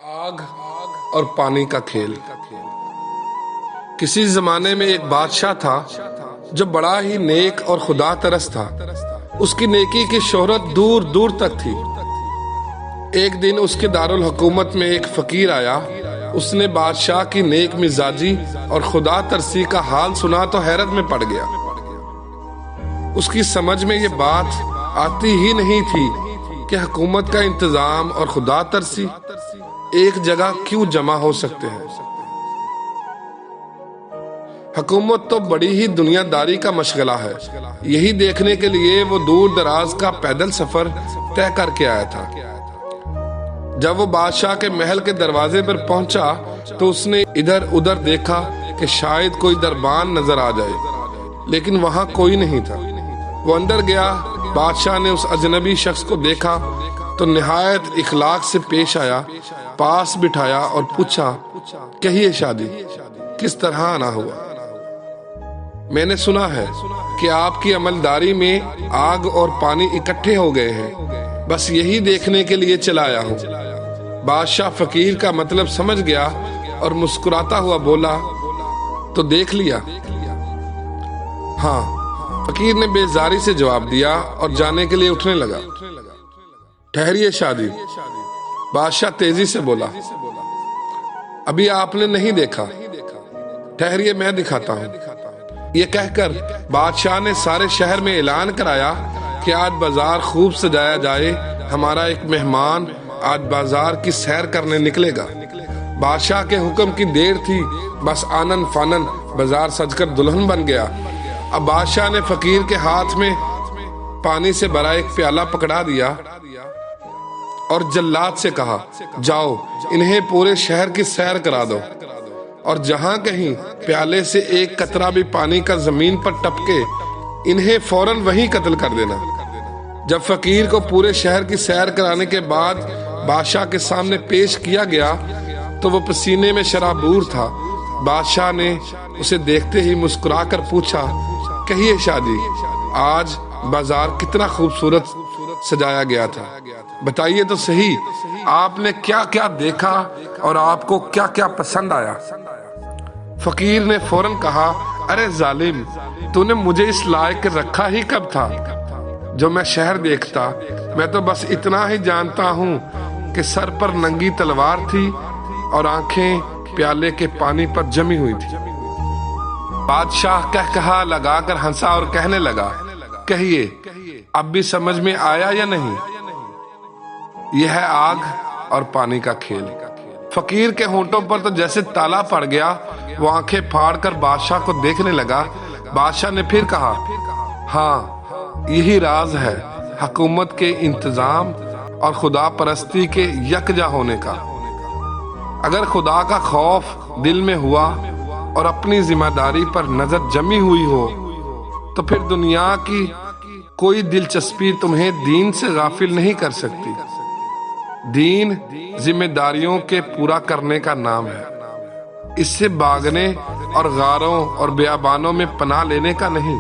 आग और पानी का खेल। किसी जमाने में एक बादशाह था जो बड़ा ही नेक और खुदा तरस था। उसकी नेकी की शोहरत दूर दूर तक थी। एक दिन उसके दारुल हुकूमत में एक फकीर आया। उसने बादशाह की नेक मिजाजी और खुदा तरसी का हाल सुना तो हैरत में पड़ गया। उसकी समझ में ये बात आती ही नहीं थी कि हुकूमत का इंतजाम और खुदा तरसी एक जगह क्यों जमा हो सकते हैं। हुकूमत तो बड़ी ही दुनियादारी का मशगला है। यही देखने के लिए वो दूर दराज का पैदल सफर तय करके आया था। जब वो बादशाह के महल के दरवाजे पर पहुंचा तो उसने इधर उधर देखा कि शायद कोई दरबान नजर आ जाए, लेकिन वहां कोई नहीं था। वो अंदर गया। बादशाह ने उस अजनबी शख्स को देखा तो निहायत इखलाक से पेश आया, पास बिठाया और पूछा, कहिए शादी किस तरह आना हुआ? मैंने सुना है कि आपकी अमलदारी में आग और पानी इकट्ठे हो गए हैं, बस यही देखने के लिए चला आया हूँ। बादशाह फकीर का मतलब समझ गया और मुस्कुराता हुआ बोला, तो देख लिया? हाँ, फकीर ने बेजारी से जवाब दिया और जाने के लिए उठने लगा। ठहरिए शादी, बादशाह तेजी से बोला, अभी आपने नहीं देखा, ठहरिए मैं दिखाता हूँ। ये कहकर बादशाह ने सारे शहर में ऐलान कराया कि आज बाजार खूब सजाया जाए, हमारा एक मेहमान आज बाजार की सैर करने निकलेगा। बादशाह के हुक्म की देर थी, बस आनन फानन बाजार सजकर दुल्हन बन गया। अब बादशाह ने फकीर के हाथ में पानी से भरा एक प्याला पकड़ा दिया और जल्लाद से कहा, जाओ इन्हें पूरे शहर की सैर करा दो और जहां कहीं प्याले से एक कतरा भी पानी का जमीन पर टपके, इन्हें फौरन वहीं कत्ल कर देना। जब फकीर को पूरे शहर की सैर कराने के बाद बादशाह के सामने पेश किया गया तो वो पसीने में शराबूर था। बादशाह ने उसे देखते ही मुस्कुरा कर पूछा, कहिए शादी, आज बाजार कितना खूबसूरत सजाया गया था, बताइए तो सही, आपने क्या क्या देखा और आपको क्या क्या पसंद आया? फकीर ने फौरन कहा, अरे जालिम, तूने मुझे इस लायक रखा ही कब था जो मैं शहर देखता? मैं तो बस इतना ही जानता हूँ कि सर पर नंगी तलवार थी और आंखें प्याले के पानी पर जमी हुई थी। बादशाह कहा लगाकर हंसा और कहने लगा, कहिए अब भी समझ में आया या नहीं? यह है आग और पानी का खेल। फकीर के होंठों पर तो जैसे ताला पड़ गया। वो आंखें फाड़कर बादशाह को देखने लगा। बादशाह ने फिर कहा, हाँ, यही राज है हुकूमत के इंतजाम और खुदा परस्ती के यकजा होने का। अगर खुदा का खौफ दिल में हुआ और अपनी जिम्मेदारी पर नजर जमी हुई हो तो फिर दुनिया की कोई दिलचस्पी तुम्हें दीन से गाफिल नहीं कर सकती। दीन जिम्मेदारियों के पूरा करने का नाम है, इससे भागने और गारों और बियाबानों में पनाह लेने का नहीं।